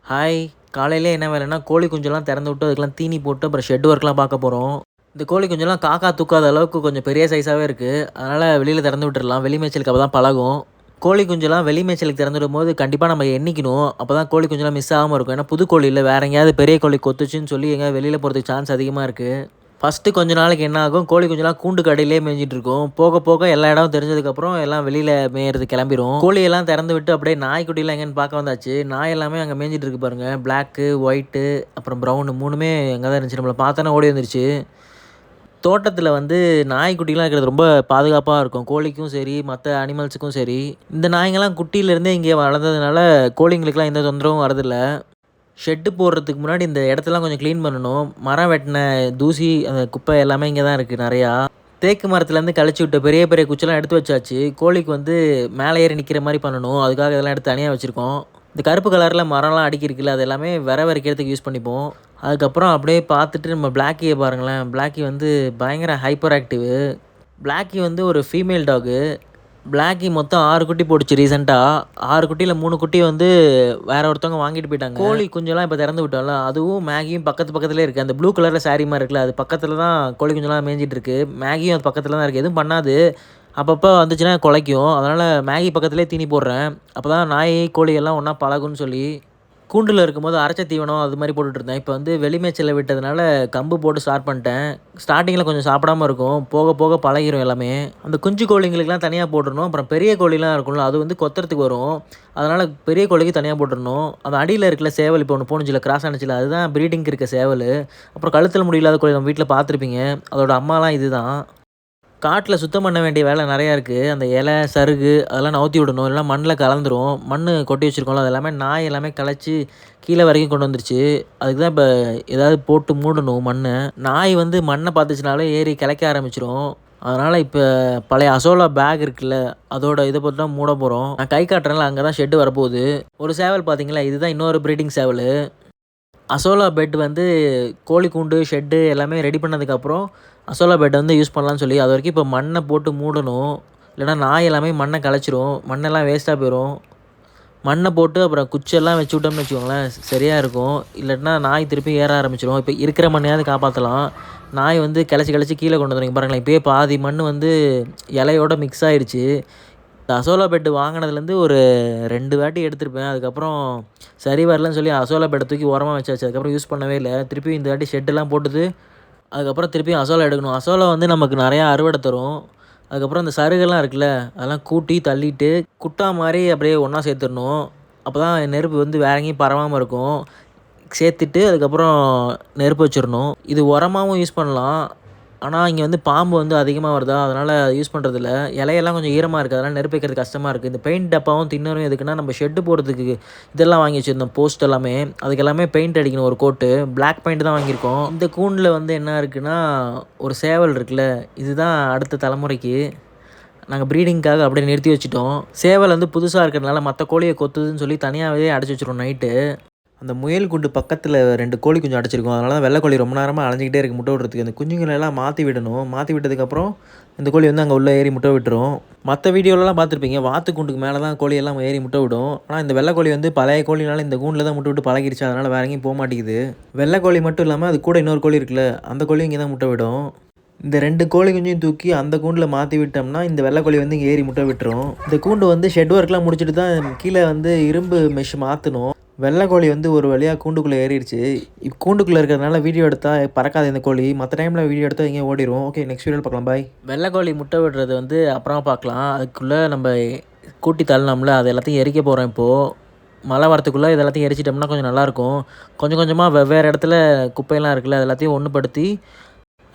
Hi! காலையிலே என்ன வேலைன்னா, கோழி குஞ்செல்லாம் திறந்து விட்டு, அதுக்கெல்லாம் தீனி போட்டு, அப்புறம் ஷெட் ஒர்க்லாம் பார்க்க போறோம். இந்த கோழி குஞ்செல்லாம் காக்கா தூக்காத அளவுக்கு கொஞ்சம் பெரிய சைஸாவே இருக்கு. அதனால வெளியில திறந்து விட்டுறலாம். வெளி மேய்ச்சலுக்கு அப்பதான் பழகும். கோழி குஞ்செல்லாம் வெளி மேய்ச்சலுக்கு திறந்து விடும்போது கண்டிப்பா நம்ம எண்ணிக்கணும். அப்பதான் கோழி குஞ்செல்லாம் மிஸ் ஆகாம இருக்கும். ஏன்னா புது கோழி இல்ல. வேற எங்கேயாவது பெரிய கோழி கொத்துச்சுன்னு சொல்லி எங்கேயாவது வெளியில போறதுக்கு சான்ஸ் அதிகமா இருக்கு. ஃபர்ஸ்ட்டு கொஞ்ச நாளைக்கு என்ன ஆகும், கோழி குஞ்செல்லாம் கூண்டுக்கு அடியிலேயே மேய்ஞ்சிட்டு இருக்கும். போக போக எல்லா இடமும் தெரிஞ்சதுக்கப்புறம் எல்லாம் வெளியில மேயறதுக்கு கிளம்பிரும். கோழியெல்லாம் திறந்து விட்டு அப்படியே நாய்க்குட்டிலாம் எங்கேன்னு பார்க்க வந்தாச்சு. நாய் எல்லாமே அங்க மேய்ஞ்சிட்டு இருக்கு பாருங்க. பிளாக்கு, ஒயிட்டு, அப்புறம் ப்ரவுனு 3மே அங்க தான் இருந்துச்சு. நம்மள பார்த்தோன்னே ஓடி வந்துருச்சு. தோட்டத்தில வந்து நாய்க்குட்டிலாம் இருக்கிறது ரொம்ப பாதுகாப்பா இருக்கும். கோழிக்கும் சரி, மத்த அனிமல்ஸுக்கும் சரி. இந்த நாய்ங்கலாம் குட்டியிலேருந்தே இங்கே வளர்ந்ததுனால கோழிங்களுக்கெல்லாம் எந்த தொந்தரவும் வரதில்ல. ஷெட்டு போடுறதுக்கு முன்னாடி இந்த இடத்தெல்லாம் கொஞ்சம் கிளீன் பண்ணணும். மரம் வெட்டின தூசி, அந்த குப்பை எல்லாமே இங்க தான் இருக்கு நெறையா. தேக்கு மரத்துலேருந்து கழிச்சு விட்ட பெரிய பெரிய குச்சிலாம் எடுத்து வச்சாச்சு. கோழிக்கு வந்து மேலே ஏறி நிக்கிற மாரி பண்ணணும். அதுக்காக இதெல்லாம் எடுத்து தனியா வச்சிருக்கோம். இந்த கருப்பு கலர்ல மரம்லாம் அடுக்கியிருக்குல்ல, அது எல்லாமே வெறவரைக்கிறதுக்கு யூஸ் பண்ணிப்போம். அதுக்கப்புறம் அப்படியே பார்த்துட்டு நம்ம பிளாக்கிய பாருங்களேன். பிளாக்கி வந்து பயங்கர ஹைப்பர் ஆக்டிவ். பிளாக்கி வந்து ஒரு ஃபீமேல் டாகு. பிளாக்கி மொத்தம் 6 குட்டி போட்டுச்சு ரீசென்ட்டா. 6 குட்டியில 3 குட்டி வந்து வேற ஒருத்தவங்க வாங்கிட்டு போயிட்டாங்க. கோழி குஞ்செல்லாம் இப்ப திறந்து விட்டோம்ல, அதுவும் மேகியும் பக்கத்திலேயே இருக்கு. அந்த ப்ளூ கலர்ல சாரி மாரி இருக்குல்ல, அது பக்கத்தில தான் கோழி குஞ்செல்லாம் மேய்ஞ்சிட்டு இருக்கு. மேகியும் அது பக்கத்தில தான் இருக்கு. எதுவும் பண்ணாது. அப்பப்போ வந்துச்சுன்னா குலைக்கும். அதனால மேகி பக்கத்திலேயே தீனி போடுறேன். அப்பதான் நாய், கோழி எல்லாம் ஒண்ணா பழகும்னு சொல்லி. கூண்டுல இருக்கும்போது அரைச்ச தீவனம் அது மாரி போட்டுட்ருந்தேன். இப்ப வந்து வெளி மேய்ச்சல்ல விட்டதுனால கம்பு போட்டு ஸ்டார்ட் பண்ணிட்டேன். ஸ்டார்ட்டிங்கில கொஞ்சம் சாப்பிடாம இருக்கும். போக போக பழகிரும் எல்லாமே. அந்த குஞ்சு கோழிங்களுக்கெல்லாம் தனியா போட்டுறணும். அப்புறம் பெரிய கோழிலாம் இருக்கும்ல, அது வந்து கொத்துறதுக்கு வரும். அதனால பெரிய கோழிக்கு தனியா போட்டுறணும். அது அடியில இருக்குல்ல சேவல், இப்போ ஒண்ணு போணுச்சுல்ல, கிராஸ் ஆனுச்சுல்ல, அதுதான் ப்ரீடிங்க்கு இருக்க சேவலு. அப்புறம் கழுத்துல முடி இல்லாத கோழி நம்ம வீட்ல பார்த்துருப்பீங்க. அதோட அம்மாலாம் இதுதான். காட்டுல சுத்தம் பண்ண வேண்டிய வேலை நெறையா இருக்கு. அந்த இலை, சருகு அதெல்லாம் நவுத்தி விடணும். இல்லன்னா மண்ல கலந்துரும். மண்ணு கொட்டி வச்சிருக்கோம்ல, அது எல்லாமே நாய் எல்லாமே கழச்சு கீழ வரைக்கும் கொண்டு வந்துருச்சு. அதுக்கு தான் இப்ப ஏதாவது போட்டு மூடணும் மண்ண. நாய் வந்து மண்ண பார்த்துச்சுனாலே ஏறி கிளைக்க ஆரம்பிச்சுரும். அதனால இப்ப பழைய அசோலா பேக் இருக்குல்ல, அதோட இத போட்டு தான் மூட போறோம். நான் கை காட்டுறேன்ல, அங்க தான் ஷெட் வரப்போகுது. ஒரு சேவல் பார்த்தீங்களா, இதுதான் இன்னொரு ப்ரீடிங் சேவலு. அசோலா பெட் வந்து கோழி கூண்டு, ஷெட்டு எல்லாமே ரெடி பண்ணதுக்கப்புறம், அசோலா பெட்ட வந்து யூஸ் பண்ணலான்னு சொல்லி, அதுவரைக்கும் இப்போ மண்ண போட்டு மூடணும். இல்லன்னா நாய் எல்லாமே மண்ண கலைச்சிரும். மண்ணெல்லாம் வேஸ்ட்டா போயிரும். மண்ண போட்டு அப்புறம் குச்செல்லாம் வச்சு விட்டோம்னு வச்சுக்கோங்களேன், சரியா இருக்கும். இல்லாட்டினா நாய் திருப்பி ஏற ஆரம்பிச்சுரும். இப்போ இருக்கிற மண்ணையாவது காப்பாத்தலாம். நாய் வந்து கெளச்சி கெளச்சி கீழ கொண்டு வந்துரும். இங்க பாருங்களேன், இப்பயே பாதி மண்ணு வந்து இலையோட மிக்ஸ் ஆயிருச்சு. இந்த அசோலா பெட் வாங்குனதுலேருந்து ஒரு 2 வாட்டி எடுத்திருப்பேன். அதுக்கப்புறம் சரி வரலன்னு சொல்லி அசோலா பெட்ட தூக்கி ஓரமா வச்சாச்சு. அதுக்கப்புறம் யூஸ் பண்ணவே இல்ல. திருப்பியும் இந்த வாட்டி ஷெட்டெல்லாம் போட்டுது. அதுக்கப்புறம் திருப்பியும் அசோலா எடுக்கணும். அசோலா வந்து நமக்கு நெறையா அறுவடை தரும். அதுக்கப்புறம் இந்த சருகெல்லாம் இருக்குல்ல, அதெல்லாம் கூட்டி தள்ளிட்டு, குட்டா மாரி அப்படியே ஒண்ணா சேர்த்துரணும். அப்பதான் நெருப்பு வந்து வேற எங்கேயும் பரவாம இருக்கும். சேர்த்துட்டு அதுக்கப்புறம் நெருப்பு வச்சிரணும். இது உரமாவும் யூஸ் பண்ணலாம். ஆனா, இங்க வந்து பாம்பு வந்து அதிகமா வருதா, அதனால யூஸ் பண்றதில்ல. இலையெல்லாம் கொஞ்சம் ஈரமா இருக்கு. அதனால நெருப்பு வைக்கிறது கஷ்டமா இருக்கு. இந்த பெயிண்ட் டப்பாவும், தின்னரும் எதுக்குன்னா, நம்ம ஷெட் போடுறதுக்கு இதெல்லாம் வாங்கி வச்சிருந்தோம், போஸ்ட் எல்லாமே. அதுக்கு எல்லாமே பெயிண்ட் அடிக்கணும் ஒரு கோட்டு. பிளாக் பெயிண்ட் தான் வாங்கியிருக்கோம். இந்த கூண்டுல வந்து என்ன இருக்குன்னா, ஒரு சேவல் இருக்குல்ல, இதுதான் அடுத்த தலைமுறைக்கு. நாங்க ப்ரீடிங்க்காக அப்படியே நிறுத்தி வச்சுட்டோம். சேவல் வந்து புதுசா இருக்கிறதுனால மத்த கோழிய கொத்துதுன்னு சொல்லி தனியாவே அடைச்சு வச்சுருவோம் நைட்டு. அந்த முயல் கூண்டு பக்கத்துல 2 கோழி குஞ்சு அடைச்சிருக்கோம். அதனால தான் வெள்ளை கோழி ரொம்ப நேரமா அலைஞ்சுக்கிட்டே இருக்கு முட்டை விடுறதுக்கு. அந்த குஞ்சுங்கள எல்லாம் மாத்தி விடணும். மாத்தி விட்டதுக்கப்புறம் இந்த கோழி வந்து அங்க உள்ள ஏறி முட்டை விட்டுரும். மத்த வீடியோலலாம் பார்த்துருப்பீங்க. வாத்து கூண்டுக்கு மேல தான் கோழி எல்லாம் ஏறி முட்டை விடும். ஆனா இந்த வெள்ளை கோழி வந்து பழைய கோழினால இந்த கூண்டுல தான் முட்டை விட்டு பழகிருச்சு. அதனால வேற எங்கேயும் போமாட்டேங்குது. வெள்ளை கோழி மட்டும் இல்லாம அது கூட இன்னொரு கோழி இருக்குல்ல, அந்த கோழியும் இங்க தான் முட்டை விடும். இந்த 2 கோழி குஞ்சையும் தூக்கி அந்த கூண்டுல மாத்தி விட்டோம்னா, இந்த வெள்ளை கோழி வந்து இங்க ஏறி முட்டை விட்டுரும். இந்த கூண்டு வந்து ஷெட் ஒர்க்லாம் முடிச்சுட்டு தான் கீழ வந்து இரும்பு மெஷ் மாத்தணும். வெள்ளை கோழி வந்து ஒரு வழியா கூண்டுக்குள்ள ஏறிடுச்சு. கூண்டுக்குள்ள இருக்கிறதுனால வீடியோ எடுத்தா பறக்காது இந்த கோழி. மத்த டைம்ல வீடியோ எடுத்தா எங்கேயும் ஓடிரும். ஓகே, நெக்ஸ்ட் வீடியோல பார்க்கலாம். பாய். வெள்ளை கோழி முட்டை விடுறது வந்து அப்புறமா பார்க்கலாம். அதுக்குள்ள நம்ம கூட்டி தள்ளணும்ல, அது எல்லாத்தையும் எரிக்க போறோம் இப்போ. மழை வரத்துக்குள்ள இது எல்லாத்தையும் எரிச்சிட்டோம்னா கொஞ்சம் நல்லாயிருக்கும். கொஞ்சம் கொஞ்சமா வெவ்வேறு இடத்துல குப்பையெல்லாம் இருக்குல்ல, அது எல்லாத்தையும் ஒண்ணுபடுத்தி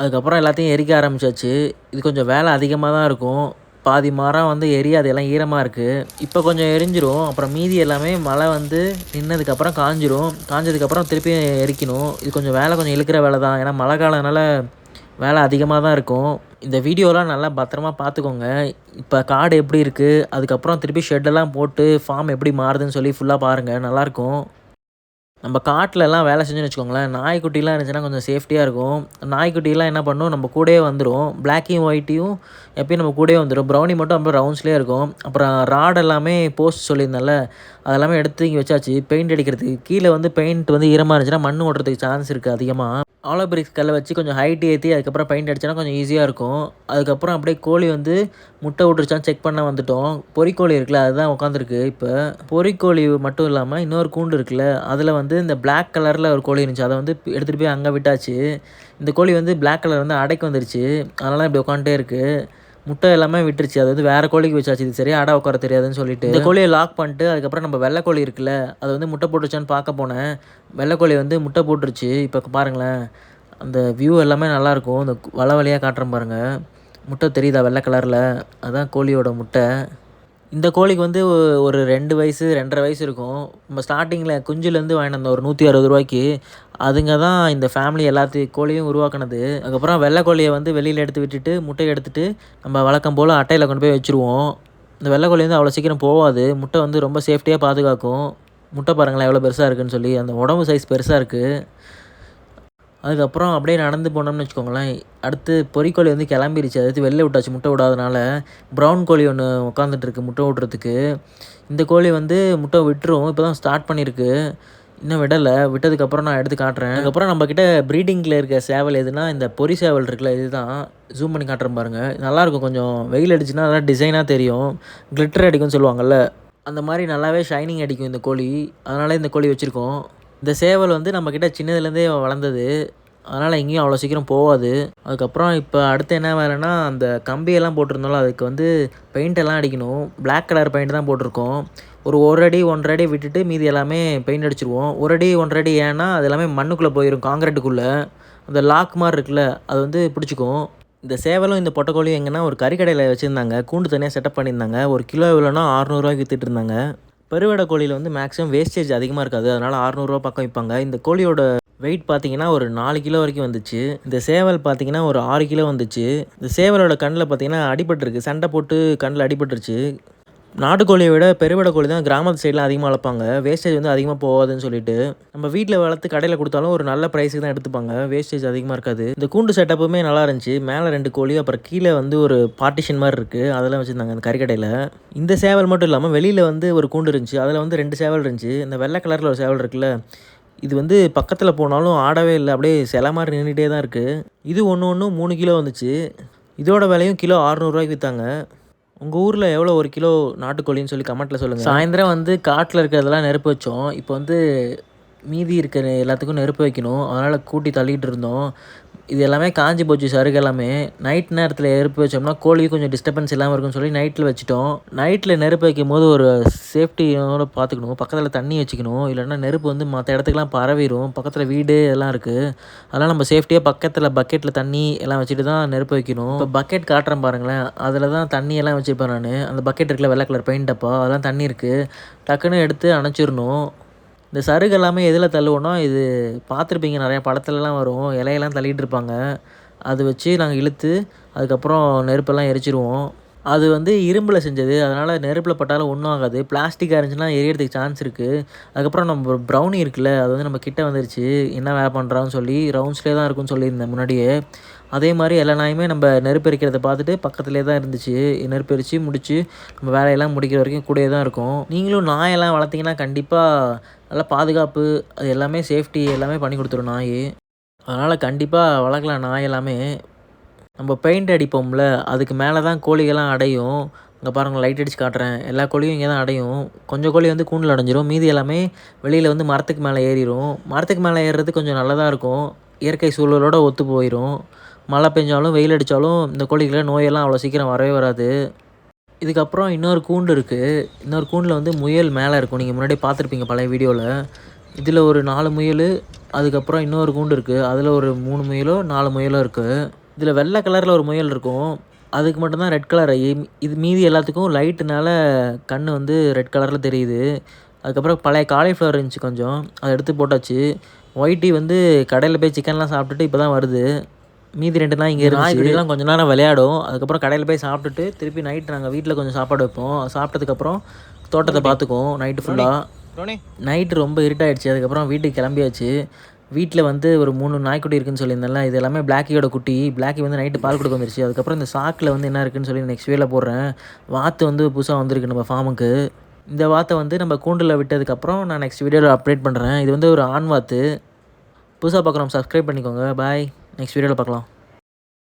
அதுக்கப்புறம் எல்லாத்தையும் எரிக்க ஆரம்பிச்சாச்சு. இது கொஞ்சம் வேலை அதிகமா தான் இருக்கும். பாதி மரம் வந்து எரியாது, எல்லாம் ஈரமா இருக்கு. இப்போ கொஞ்சம் எரிஞ்சிரும். அப்புறம் மீதி எல்லாமே மழை வந்து நின்னதுக்கப்புறம் காஞ்சிரும். காஞ்சதுக்கப்புறம் திருப்பியும் எரிக்கணும். இது கொஞ்சம் வேலை கொஞ்சம் இழுக்கிற வேலை தான். ஏன்னா மழை காலம்னால வேலை அதிகமா தான் இருக்கும். இந்த வீடியோலாம் நல்லா பத்திரமா பார்த்துக்கோங்க. இப்போ காடு எப்படி இருக்கு, அதுக்கப்புறம் திருப்பி ஷெட்டெல்லாம் போட்டு ஃபார்ம் எப்படி மாறுதுன்னு சொல்லி ஃபுல்லா பாருங்க. நல்லாயிருக்கும். நம்ம காட்டுலலாம் வேலை செஞ்சோன்னு வச்சுக்கோங்களேன், நாய்க்குட்டிலாம் இருந்துச்சுன்னா கொஞ்சம் சேஃப்டியா இருக்கும். நாய்க்குட்டிலாம் என்ன பண்ணும், நம்ம கூடயே வந்துரும். பிளாக்கியும், ஒயிட்டையும் எப்பயும் நம்ம கூடயே வந்துரும். ப்ரௌனி மட்டும் அப்படியே ரவுண்ட்ஸ்லயே இருக்கும். அப்புறம் ராட் எல்லாமே போஸ்ட் சொல்லியிருந்தேன்ல, அதெல்லாமே எடுத்து இங்கே வச்சாச்சு. பெயிண்ட் அடிக்கிறதுக்கு. கீழ வந்து பெயிண்ட் வந்து ஈரமா இருந்துச்சுன்னா, மண்ணு ஒட்டுறதுக்கு சான்ஸ் இருக்குது அதிகமா. ஆலோ பிரிக்ஸ் கல்ல வச்சு கொஞ்சம் ஹைட் ஏத்தி, அதுக்கப்புறம் பெயிண்ட் அடிச்சோன்னா கொஞ்சம் ஈஸியா இருக்கும். அதுக்கப்புறம் அப்படியே கோழி வந்து முட்டை விட்டுருச்சான்னு செக் பண்ண வந்துட்டோம். பொரிக்கோழி இருக்குல்ல, அதுதான் உட்காந்துருக்கு இப்ப. பொரிக்கோழி மட்டும் இல்லாம, இன்னொரு கூண்டு இருக்குல்ல, அதில வந்து இந்த பிளாக் கலர்ல ஒரு கோழி இருந்துச்சு. அத வந்து எடுத்துட்டு போய் அங்க விட்டாச்சு. இந்த கோழி வந்து பிளாக் கலர் வந்து அடைக்கு வந்துருச்சு. அதனால தான் இப்படி உட்காந்துட்டே இருக்கு. முட்டை எல்லாமே விட்டுருச்சு. அது வந்து வேற கோழிக்கு வச்சாச்சு. இது சரியா அடை உட்கார தெரியாதுன்னு சொல்லிட்டு. இந்த கோழிய லாக் பண்ணிட்டு, அதுக்கப்புறம் நம்ம வெள்ளை கோழி இருக்குல்ல, அது வந்து முட்டை போட்டுருச்சான்னு பார்க்க போனேன். வெள்ளை கோழி வந்து முட்டை போட்டுருச்சு. இப்ப பாருங்களேன். அந்த வியூ எல்லாமே நல்லாயிருக்கும். இந்த வலை வலையா காட்டுறேன் பாருங்க. முட்டை தெரியுதா வெள்ளை கலர்ல? அதான் கோழியோட முட்டை. இந்த கோழிக்கு வந்து ஒரு 2 வயசு, 2 1/2 வயசு இருக்கும். நம்ம ஸ்டார்ட்டிங்கில குஞ்சுலேருந்து வாங்கிட்டு வந்தோம் ஒரு ரூ. 160க்கு. அதுங்க தான் இந்த ஃபேமிலி கோழியும் உருவாக்குனது. அதுக்கப்புறம் வெள்ளை கோழிய வந்து வெளியில எடுத்து விட்டுட்டு, முட்டைய எடுத்துட்டு, நம்ம வழக்கம் போல அட்டையில கொண்டு போய் வச்சுருவோம். இந்த வெள்ளை கோழி வந்து அவ்வளோ சீக்கிரம் போவாது. முட்டை வந்து ரொம்ப சேஃப்டியா பாதுகாக்கும். முட்டை பாருங்களேன் எவ்வளோ பெருசா இருக்குன்னு சொல்லி. அந்த உடம்பு சைஸ் பெருசா இருக்கு. அதுக்கப்புறம் அப்படியே நடந்து போனோம்னு வச்சுக்கோங்களேன், அடுத்து பொரிக்கோழி வந்து கிளம்பிருச்சு. அதாவது வெளில விட்டாச்சு முட்டை விடாதனால. ப்ரவுன் கோழி ஒண்ணு உட்காந்துட்டுருக்கு முட்டை விடுறதுக்கு. இந்த கோழி வந்து முட்டை விட்டுரும். இப்போ தான் ஸ்டார்ட் பண்ணியிருக்கு. இன்னும் விடல. விட்டதுக்கப்புறம் நான் எடுத்து காட்டுறேன். அதுக்கப்புறம் நம்மகிட்ட ப்ரீடிங்கில இருக்க சேவல் எதுனா, இந்த பொரி சேவல் இருக்குல்ல, இதுதான். ஜூம் பண்ணி காட்டுறேன் பாருங்க. நல்லாயிருக்கும் கொஞ்சம் வெயில் அடிச்சுன்னா நல்லா டிசைனா தெரியும். கிளிட்டர் அடிக்கும்னு சொல்லுவாங்கல்ல, அந்த மாரி நல்லாவே ஷைனிங் அடிக்கும் இந்த கோழி. அதனால இந்த கோழி வச்சிருக்கோம். இந்த சேவல் வந்து நம்மக்கிட்ட சின்னதுலேருந்தே வளர்ந்தது. அதனால எங்கேயும் அவ்வளோ சீக்கிரம் போவாது. அதுக்கப்புறம் இப்ப அடுத்து என்ன வேலைன்னா, அந்த கம்பியெல்லாம் போட்டிருந்தோம்ல, அதுக்கு வந்து பெயிண்ட் எல்லாம் அடிக்கணும். பிளாக் கலர் பெயிண்ட் தான் போட்டிருக்கோம். ஒரு 1 அடி 1 1/2 அடி விட்டுட்டு மீதி எல்லாமே பெயிண்ட் அடிச்சுருவோம். 1 அடி 1 1/2 அடி ஏன்னா, அது எல்லாமே மண்ணுக்குள்ள போயிரும் கான்கிரீட்டுக்குள்ள. அந்த லாக் மாரி இருக்குல்ல, அது வந்து பிடிச்சுக்கும். இந்த சேவலும், இந்த பொட்டைக்கோழியும் எங்கன்னா ஒரு கறிக்கடையில வச்சிருந்தாங்க. கூண்டு தனியா செட்டப் பண்ணியிருந்தாங்க. 1 கிலோ எவ்வளோன்னா ரூ. 600க்கு வித்துட்டுருந்தாங்க. பெருவெடை கோழியில வந்து மேக்ஸிமம் வேஸ்டேஜ் அதிகமா இருக்காது. அதனால ரூ. 600 பக்கம் விப்பாங்க. இந்த கோழியோட வெயிட் பார்த்தீங்கன்னா, ஒரு 4 கிலோ வரைக்கும் வந்துச்சு. இந்த சேவல் பார்த்தீங்கன்னா, ஒரு 6 கிலோ வந்துச்சு. இந்த சேவலோட கண்ல பார்த்தீங்கன்னா அடிபட்டுருக்கு. சண்டை போட்டு கண்ல அடிபட்டுருச்சு. நாட்டுக்கோழிய விட பெருவெடை கோழி தான் கிராமத்து சைட்லாம் அதிகமா வளர்ப்பாங்க. வேஸ்டேஜ் வந்து அதிகமா போகாதுன்னு சொல்லிட்டு. நம்ம வீட்ல வளர்த்து கடையில குடுத்தாலும் ஒரு நல்ல பிரைஸுக்கு தான் எடுத்துப்பாங்க. வேஸ்டேஜ் அதிகமா இருக்காது. இந்த கூண்டு செட்டப்புமே நல்லா இருந்துச்சு. மேல 2 கோழி, அப்புறம் கீழ வந்து ஒரு பார்ட்டிஷன் மாரி இருக்கு. அதெல்லாம் வச்சிருந்தாங்க அந்த கறிக்கடையில. இந்த சேவல் மட்டும் இல்லாம வெளியில வந்து ஒரு கூண்டு இருந்துச்சு. அதுல வந்து 2 சேவல் இருந்துச்சு. இந்த வெள்ளை கலர்ல ஒரு சேவல் இருக்குல்ல, இது வந்து பக்கத்துல போனாலும் ஆடவே இல்ல. அப்படியே சிலை மாரி நின்னுட்டே தான் இருக்கு. இது ஒண்ணும் 3 கிலோ வந்துச்சு. இதோட விலையும் கிலோ ரூ. 600க்கு வித்தாங்க. உங்க ஊர்ல எவ்வளோ 1 கிலோ நாட்டுக்கோழின்னு சொல்லி கமெண்ட்ல சொல்லுங்க. சாயந்தரம் வந்து காட்டுல இருக்கிறதெல்லாம் நெருப்பு வச்சோம். இப்போ வந்து மீதி இருக்கிற எல்லாத்துக்கும் நெருப்பு வைக்கணும். அதனால கூட்டி தள்ளிட்டு இருந்தோம். இது எல்லாமே காஞ்சு போச்சு சருகு எல்லாமே. நைட் நேரத்தில நெருப்பு வச்சோம்னா, கோழிக்கு கொஞ்சம் டிஸ்டர்பன்ஸ் இல்லாம இருக்கும்னு சொல்லி நைட்ல வச்சுட்டோம். நைட்ல நெருப்பு வைக்கும்போது ஒரு சேஃப்டியோட பார்த்துக்கணும். பக்கத்தில தண்ணி வச்சுக்கணும். இல்லன்னா நெருப்பு வந்து மத்த இடத்துக்குலாம் பரவிரும். பக்கத்தில வீடு எல்லாம் இருக்கு. அதனால நம்ம சேஃப்டியா பக்கத்தில பக்கெட்ல தண்ணி எல்லாம் வச்சுட்டு தான் நெருப்பு வைக்கணும். இப்போ பக்கெட் காட்டுறேன் பாருங்களேன். அதில தான் தண்ணி எல்லாம் வச்சிருப்பேன் நானு. அந்த பக்கெட் இருக்குல்ல வெள்ள கலர் பெயிண்ட் டப்பா, அதெல்லாம் தண்ணி இருக்கு. டக்குன்னு எடுத்து அணைச்சிரணும். இந்த சருகு எல்லாமே எதில தள்ளுவோம்னா, இது பார்த்துருப்பீங்க நெறையா படத்துலலாம் வரும். இலையெல்லாம் தள்ளிட்டு இருப்பாங்க. அது வச்சு நாங்க இழுத்து, அதுக்கப்புறம் நெருப்பெல்லாம் எரிச்சிருவோம். அது வந்து இரும்புல செஞ்சது. அதனால நெருப்புல பட்டாலும் ஒண்ணும் ஆகாது. பிளாஸ்டிக்கா இருந்துச்சுன்னா எரியறதுக்கு சான்ஸ் இருக்கு. அதுக்கப்புறம் நம்ம ப்ரௌனி இருக்குல்ல, அது வந்து நம்ம கிட்ட வந்துருச்சு. என்ன வேலை பண்றான்னு சொல்லி, ரவுண்ட்ஸ்லயே தான் இருக்குன்னு சொல்லியிருந்தேன் முன்னாடியே. அதே மாரி எல்லா நாயுமே நம்ம நெருப்பு எரிக்கிறத பார்த்துட்டு பக்கத்திலேயே தான் இருந்துச்சு. நெருப்பு எரிச்சு முடிச்சு, நம்ம வேலையெல்லாம் முடிக்கிற வரைக்கும் கூடயே தான் இருக்கும். நீங்களும் நாயெல்லாம் வளர்த்தீங்கன்னா, கண்டிப்பா நல்லா பாதுகாப்பு, அது எல்லாமே சேஃப்டி எல்லாமே பண்ணி குடுத்துரும் நாயி. அதனால கண்டிப்பா வளர்க்கலாம் நாய் எல்லாமே. நம்ம பெயிண்ட் அடிப்போம்ல, அதுக்கு மேல தான் கோழிகள்லாம் அடையும். இங்க பாருங்க லைட் அடிச்சு காட்டுறேன். எல்லா கோழியும் இங்க தான் அடையும். கொஞ்சம் கோழி வந்து கூண்டுல அடைஞ்சிரும். மீதி எல்லாமே வெளியில வந்து மரத்துக்கு மேல ஏறிரும். மரத்துக்கு மேல ஏறுறது கொஞ்சம் நல்லதா இருக்கும். இயற்கை சூழலோட ஒத்து போயிரும். மழை பெஞ்சாலும், வெயில் அடிச்சாலும் இந்த கோழிக்கெல்லாம் நோயெல்லாம் அவ்வளோ சீக்கிரம் வரவே வராது. இதுக்கப்புறம் இன்னொரு கூண்டு இருக்கு. இன்னொரு கூண்டுல வந்து முயல் மேல இருக்கும். நீங்க முன்னாடியே பார்த்துருப்பீங்க பழைய வீடியோல. இதுல ஒரு 4 முயலு, அதுக்கப்புறம் இன்னொரு கூண்டு இருக்கு. அதுல ஒரு 3 முயலோ, 4 முயலோ இருக்கு. இதுல வெள்ள கலர்ல ஒரு முயல் இருக்கும். அதுக்கு மட்டும் தான் ரெட் கலர் ஐ. இது மீதி எல்லாத்துக்கும் லைட்டுனால கண்ணு வந்து ரெட் கலர்ல தெரியுது. அதுக்கப்புறம் பழைய காலிஃப்ளவர் இருந்துச்சு கொஞ்சம். அத எடுத்து போட்டாச்சு. ஒயிட்டி வந்து கடையில போய் சிக்கன்லாம் சாப்பிட்டுட்டு இப்ப தான் வருது. மீதி 2 நாய் இங்க இருந்துச்சு. நாய்க்குட்டிலாம் கொஞ்ச நேரம் விளையாடும். அதுக்கப்புறம் கடையில போய் சாப்பிட்டுட்டு, திருப்பி நைட் நாங்க வீட்ல கொஞ்சம் சாப்பாடு வைப்போம். சாப்பிட்டதுக்கப்புறம் தோட்டத்த பார்த்துக்குவோம் நைட்டு ஃபுல்லா. நைட்டு ரொம்ப இருட்டாயிடுச்சு. அதுக்கப்புறம் வீட்டுக்கு கிளம்பியாச்சு. வீட்ல வந்து ஒரு 3 நாய்க்குட்டி இருக்குன்னு சொல்லியிருந்தேன்ல, இது எல்லாமே பிளாக்கியோட குட்டி. பிளாக்கி வந்து நைட்டு பால் குடுக்க வந்துருச்சு. அதுக்கப்புறம் இந்த சாக்குல வந்து என்ன இருக்குன்னு சொல்லி நெக்ஸ்ட் வீடியோல போடுறேன். வாத்து வந்து புதுசா வந்திருக்கு நம்ம ஃபார்முக்கு. இந்த வாத்தை வந்து நம்ம கூண்டில் விட்டதுக்கப்புறம் நான் நெக்ஸ்ட் வீடியோவில் அப்டேட் பண்ணுறேன். இது வந்து ஒரு ஆண் வாத்து. புதுசாக பார்க்குறோம், சப்ஸ்கிரைப் பண்ணிக்கோங்க. பாய். நெக்ஸ்ட் வீடியோவில் பார்க்கலாம்.